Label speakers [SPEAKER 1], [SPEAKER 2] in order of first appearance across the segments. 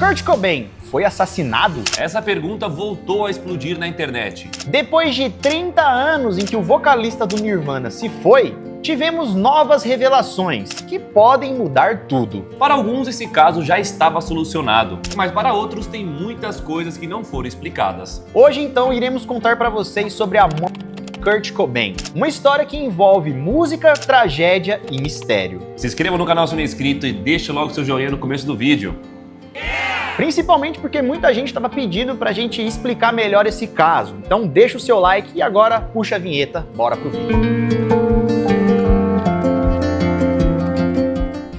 [SPEAKER 1] Kurt Cobain foi assassinado?
[SPEAKER 2] Essa pergunta voltou a explodir na internet.
[SPEAKER 1] Depois de 30 anos em que o vocalista do Nirvana se foi, tivemos novas revelações que podem mudar tudo.
[SPEAKER 2] Para alguns esse caso já estava solucionado, mas para outros tem muitas coisas que não foram explicadas.
[SPEAKER 1] Hoje então iremos contar para vocês sobre a morte de Kurt Cobain, uma história que envolve música, tragédia e mistério.
[SPEAKER 2] Se inscreva no canal se não é inscrito e deixa logo seu joinha no começo do vídeo.
[SPEAKER 1] Principalmente porque muita gente estava pedindo pra gente explicar melhor esse caso. Então deixa o seu like e agora puxa a vinheta, bora pro vídeo.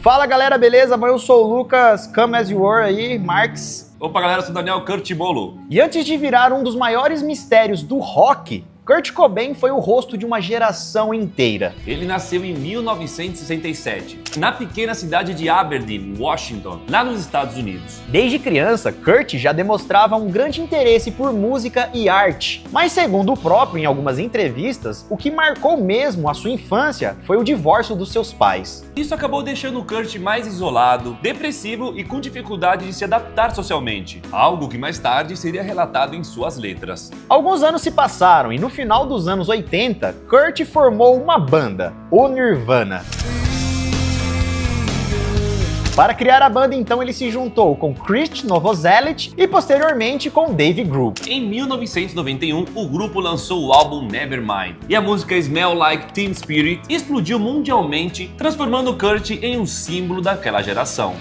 [SPEAKER 1] Fala galera, beleza? Eu sou o Lucas, come as you were aí, Marx.
[SPEAKER 2] Opa galera, eu sou o Daniel Curtimolo.
[SPEAKER 1] E antes de virar um dos maiores mistérios do rock, Kurt Cobain foi o rosto de uma geração inteira.
[SPEAKER 2] Ele nasceu em 1967, na pequena cidade de Aberdeen, Washington, lá nos Estados Unidos.
[SPEAKER 1] Desde criança, Kurt já demonstrava um grande interesse por música e arte. Mas segundo o próprio, em algumas entrevistas, o que marcou mesmo a sua infância foi o divórcio dos seus pais.
[SPEAKER 2] Isso acabou deixando o Kurt mais isolado, depressivo e com dificuldade de se adaptar socialmente, algo que mais tarde seria relatado em suas letras.
[SPEAKER 1] Alguns anos se passaram e no final dos anos 80, Kurt formou uma banda, o Nirvana. Para criar a banda, então, ele se juntou com Krist Novoselic e posteriormente com Dave Grohl.
[SPEAKER 2] Em 1991, o grupo lançou o álbum Nevermind, e a música Smell Like Teen Spirit explodiu mundialmente, transformando Kurt em um símbolo daquela geração.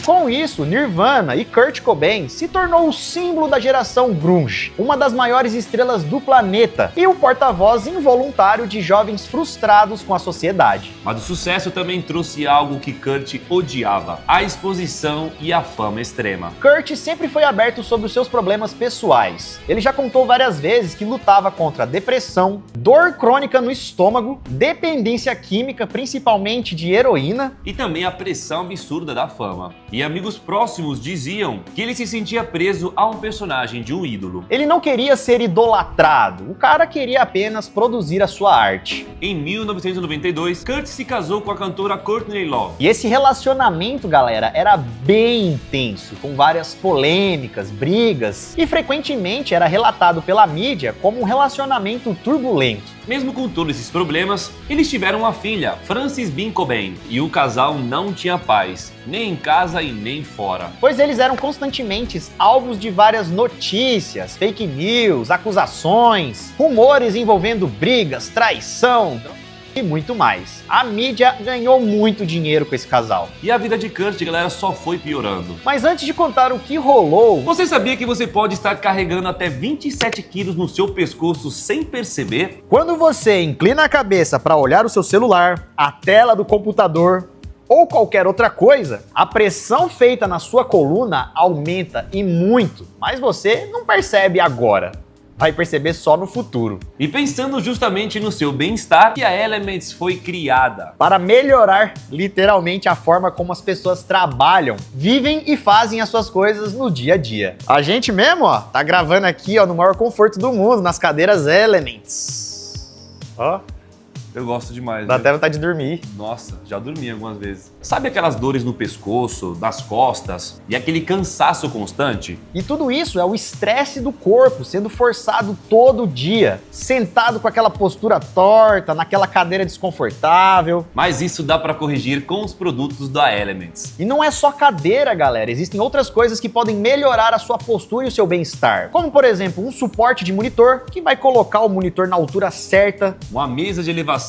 [SPEAKER 1] Com isso, Nirvana e Kurt Cobain se tornou o símbolo da geração grunge, uma das maiores estrelas do planeta e o porta-voz involuntário de jovens frustrados com a sociedade.
[SPEAKER 2] Mas o sucesso também trouxe algo que Kurt odiava: a exposição e a fama extrema.
[SPEAKER 1] Kurt sempre foi aberto sobre os seus problemas pessoais. Ele já contou várias vezes que lutava contra depressão, dor crônica no estômago, dependência química, principalmente de heroína,
[SPEAKER 2] e também a pressão absurda da fama. E amigos próximos diziam que ele se sentia preso a um personagem de um ídolo.
[SPEAKER 1] Ele não queria ser idolatrado, o cara queria apenas produzir a sua arte.
[SPEAKER 2] Em 1992, Kurt se casou com a cantora Courtney Love.
[SPEAKER 1] E esse relacionamento, galera, era bem intenso, com várias polêmicas, brigas, e frequentemente era relatado pela mídia como um relacionamento turbulento.
[SPEAKER 2] Mesmo com todos esses problemas, eles tiveram uma filha, Frances Bean Cobain, e o casal não tinha paz, nem em casa e nem fora.
[SPEAKER 1] Pois eles eram constantemente alvos de várias notícias, fake news, acusações, rumores envolvendo brigas, traição e muito mais. A mídia ganhou muito dinheiro com esse casal.
[SPEAKER 2] E a vida de Kurt, galera, só foi piorando.
[SPEAKER 1] Mas antes de contar o que rolou...
[SPEAKER 2] Você sabia que você pode estar carregando até 27 quilos no seu pescoço sem perceber?
[SPEAKER 1] Quando você inclina a cabeça para olhar o seu celular, a tela do computador ou qualquer outra coisa, a pressão feita na sua coluna aumenta e muito, mas você não percebe agora. Vai perceber só no futuro.
[SPEAKER 2] E pensando justamente no seu bem-estar, que a Elements foi criada
[SPEAKER 1] para melhorar literalmente a forma como as pessoas trabalham, vivem e fazem as suas coisas no dia a dia. A gente mesmo, ó, tá gravando aqui, ó, no maior conforto do mundo, nas cadeiras Elements. Ó.
[SPEAKER 2] Eu gosto demais.
[SPEAKER 1] Dá até vontade de dormir.
[SPEAKER 2] Nossa, já dormi algumas vezes. Sabe aquelas dores no pescoço, nas costas e aquele cansaço constante?
[SPEAKER 1] E tudo isso é o estresse do corpo sendo forçado todo dia, sentado com aquela postura torta, naquela cadeira desconfortável.
[SPEAKER 2] Mas isso dá para corrigir com os produtos da Elements.
[SPEAKER 1] E não é só cadeira, galera. Existem outras coisas que podem melhorar a sua postura e o seu bem-estar. Como, por exemplo, um suporte de monitor que vai colocar o monitor na altura certa.
[SPEAKER 2] Uma mesa de elevação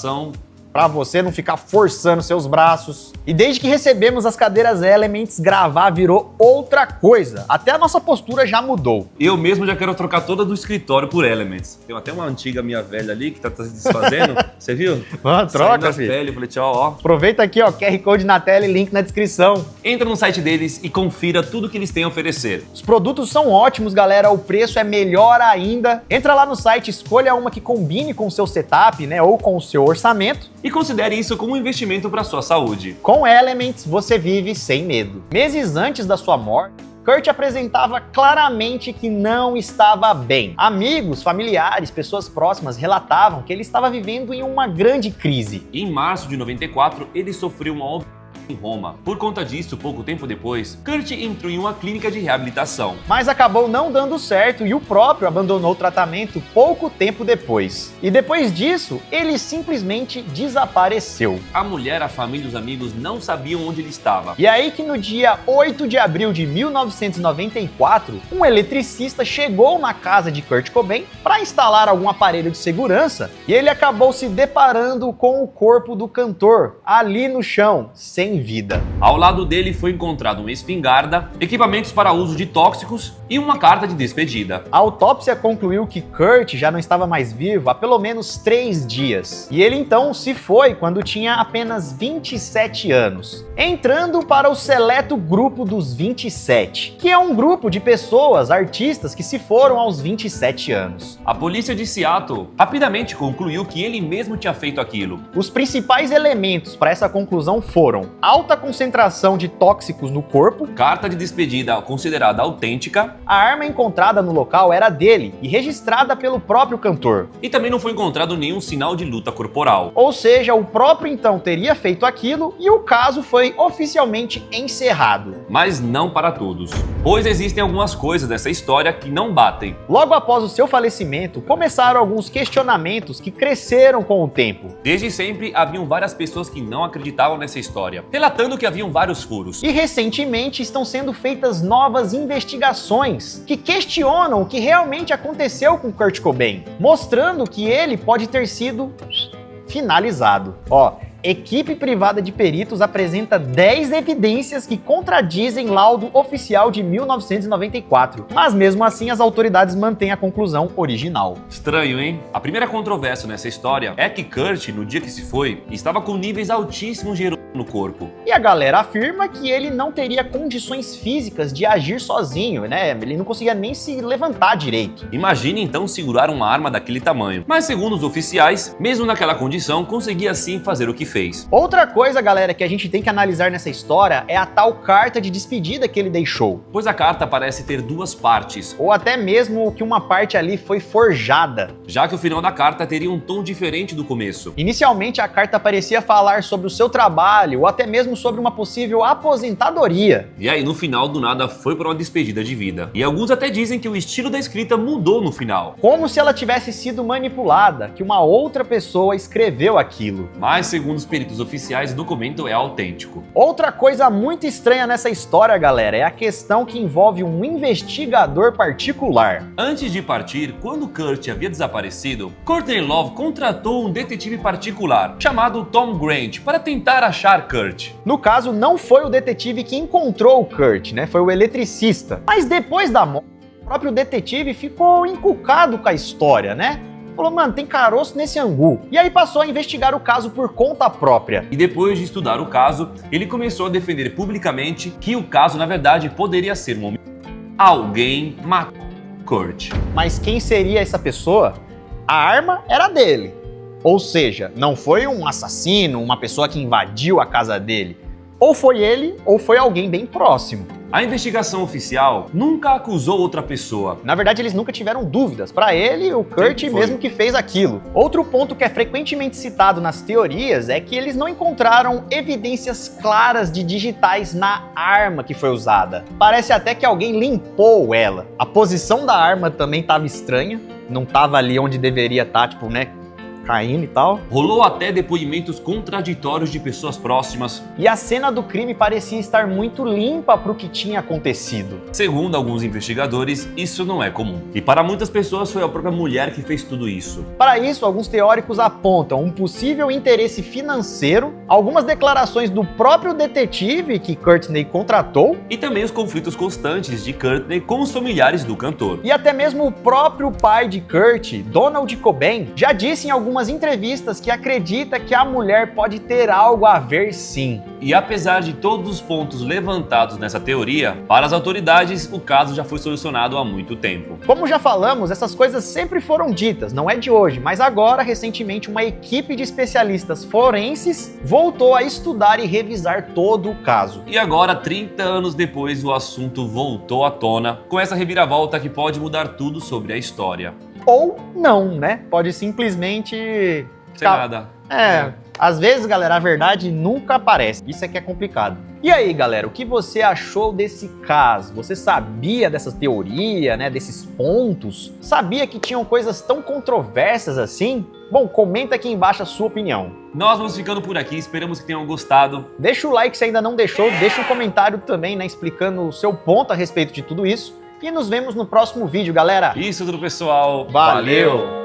[SPEAKER 1] para você não ficar forçando seus braços. E desde que recebemos as cadeiras Elements, gravar virou outra coisa. Até a nossa postura já mudou.
[SPEAKER 2] Eu mesmo já quero trocar toda do escritório por Elements. Tem até uma antiga minha velha ali que tá se desfazendo. Você viu?
[SPEAKER 1] Troca, filho.
[SPEAKER 2] Pele, eu falei, tchau, ó.
[SPEAKER 1] Aproveita aqui, ó, QR Code na tela e link na descrição.
[SPEAKER 2] Entra no site deles e confira tudo que eles têm a oferecer.
[SPEAKER 1] Os produtos são ótimos, galera. O preço é melhor ainda. Entra lá no site, escolha uma que combine com o seu setup, né, ou com o seu orçamento.
[SPEAKER 2] E considere isso como um investimento para sua saúde.
[SPEAKER 1] Com Elements, você vive sem medo. Meses antes da sua morte, Kurt apresentava claramente que não estava bem. Amigos, familiares, pessoas próximas relatavam que ele estava vivendo em uma grande crise.
[SPEAKER 2] Em março de 94, ele sofreu uma em Roma. Por conta disso, pouco tempo depois, Kurt entrou em uma clínica de reabilitação.
[SPEAKER 1] Mas acabou não dando certo e o próprio abandonou o tratamento pouco tempo depois. E depois disso, ele simplesmente desapareceu.
[SPEAKER 2] A mulher, a família e os amigos não sabiam onde ele estava.
[SPEAKER 1] E aí que no dia 8 de abril de 1994, um eletricista chegou na casa de Kurt Cobain para instalar algum aparelho de segurança e ele acabou se deparando com o corpo do cantor ali no chão, sem vida.
[SPEAKER 2] Ao lado dele foi encontrado uma espingarda, equipamentos para uso de tóxicos e uma carta de despedida.
[SPEAKER 1] A autópsia concluiu que Kurt já não estava mais vivo há pelo menos 3 dias. E ele então se foi quando tinha apenas 27 anos, entrando para o seleto grupo dos 27, que é um grupo de pessoas, artistas que se foram aos 27 anos.
[SPEAKER 2] A polícia de Seattle rapidamente concluiu que ele mesmo tinha feito aquilo.
[SPEAKER 1] Os principais elementos para essa conclusão foram alta concentração de tóxicos no corpo,
[SPEAKER 2] Carta de despedida considerada autêntica,
[SPEAKER 1] a arma encontrada no local era dele e registrada pelo próprio cantor.
[SPEAKER 2] e também não foi encontrado nenhum sinal de luta corporal.
[SPEAKER 1] Ou seja, o próprio então teria feito aquilo e o caso foi oficialmente encerrado.
[SPEAKER 2] Mas não para todos, pois existem algumas coisas dessa história que não batem.
[SPEAKER 1] Logo após o seu falecimento, começaram alguns questionamentos que cresceram com o tempo.
[SPEAKER 2] Desde sempre haviam várias pessoas que não acreditavam nessa história, relatando que haviam vários furos.
[SPEAKER 1] E recentemente estão sendo feitas novas investigações que questionam o que realmente aconteceu com Kurt Cobain, mostrando que ele pode ter sido finalizado. Equipe privada de peritos apresenta 10 evidências que contradizem laudo oficial de 1994, mas mesmo assim as autoridades mantêm a conclusão original.
[SPEAKER 2] Estranho, hein? A primeira controvérsia nessa história é que Kurt, no dia que se foi, estava com níveis altíssimos de heroína no corpo.
[SPEAKER 1] E a galera afirma que ele não teria condições físicas de agir sozinho, né? Ele não conseguia nem se levantar direito.
[SPEAKER 2] Imagine então segurar uma arma daquele tamanho. Mas segundo os oficiais, mesmo naquela condição, conseguia sim fazer o que fez.
[SPEAKER 1] Outra coisa, galera, que a gente tem que analisar nessa história é a tal carta de despedida que ele deixou.
[SPEAKER 2] Pois a carta parece ter duas partes,
[SPEAKER 1] Ou até mesmo que uma parte ali foi forjada.
[SPEAKER 2] já que o final da carta teria um tom diferente do começo.
[SPEAKER 1] Inicialmente a carta parecia falar sobre o seu trabalho ou até mesmo sobre uma possível aposentadoria.
[SPEAKER 2] E aí no final do nada foi para uma despedida de vida. E alguns até dizem que o estilo da escrita mudou no final.
[SPEAKER 1] Como se ela tivesse sido manipulada, que uma outra pessoa escreveu aquilo.
[SPEAKER 2] Mas segundo os peritos oficiais, o documento é autêntico.
[SPEAKER 1] Outra coisa muito estranha nessa história, galera, é a questão que envolve um investigador particular.
[SPEAKER 2] Antes de partir, quando Kurt havia desaparecido, Courtney Love contratou um detetive particular, chamado Tom Grant, para tentar achar Kurt.
[SPEAKER 1] No caso, não foi o detetive que encontrou o Kurt, né? Foi o eletricista. Mas depois da morte, o próprio detetive ficou encucado com a história, né? Falou, mano, tem caroço nesse angu. E aí passou a investigar o caso por conta própria.
[SPEAKER 2] E depois de estudar o caso, ele começou a defender publicamente que o caso, na verdade, poderia ser um homicídio. Alguém matou Kurt.
[SPEAKER 1] Mas quem seria essa pessoa? A arma era dele. Ou seja, não foi um assassino, uma pessoa que invadiu a casa dele. Ou foi ele, ou foi alguém bem próximo.
[SPEAKER 2] A investigação oficial nunca acusou outra pessoa.
[SPEAKER 1] Na verdade, eles nunca tiveram dúvidas. Para ele, o Kurt
[SPEAKER 2] Sempre foi.
[SPEAKER 1] mesmo que fez aquilo. Outro ponto que é frequentemente citado nas teorias é que eles não encontraram evidências claras de digitais na arma que foi usada. Parece até que alguém limpou ela. A posição da arma também estava estranha. Não estava ali onde deveria estar, tipo, né? Caindo e tal.
[SPEAKER 2] Rolou até depoimentos contraditórios de pessoas próximas.
[SPEAKER 1] E a cena do crime parecia estar muito limpa para o que tinha acontecido.
[SPEAKER 2] Segundo alguns investigadores, isso não é comum. E para muitas pessoas foi a própria mulher que fez tudo isso.
[SPEAKER 1] Para isso, alguns teóricos apontam um possível interesse financeiro, algumas declarações do próprio detetive que Courtney contratou,
[SPEAKER 2] E também os conflitos constantes de Courtney com os familiares do cantor.
[SPEAKER 1] e até mesmo o próprio pai de Kurt, Donald Cobain, já disse em algumas entrevistas que acredita que a mulher pode ter algo a ver sim.
[SPEAKER 2] E apesar de todos os pontos levantados nessa teoria, para as autoridades o caso já foi solucionado há muito tempo.
[SPEAKER 1] Como já falamos, essas coisas sempre foram ditas, não é de hoje, mas agora, recentemente, uma equipe de especialistas forenses voltou a estudar e revisar todo o caso.
[SPEAKER 2] E agora, 30 anos depois, o assunto voltou à tona, com essa reviravolta que pode mudar tudo sobre a história.
[SPEAKER 1] Ou não, né? Pode simplesmente
[SPEAKER 2] Sem nada.
[SPEAKER 1] Às vezes, galera, a verdade nunca aparece. Isso é que é complicado. E aí, galera, o que você achou desse caso? Você sabia dessa teoria, né, desses pontos? Sabia que tinham coisas tão controversas assim? Bom, comenta aqui embaixo a sua opinião.
[SPEAKER 2] Nós vamos ficando por aqui, esperamos que tenham gostado.
[SPEAKER 1] Deixa o like se ainda não deixou, deixa um comentário também, né, explicando o seu ponto a respeito de tudo isso. E nos vemos no próximo vídeo, galera.
[SPEAKER 2] Isso tudo, pessoal.
[SPEAKER 1] Valeu.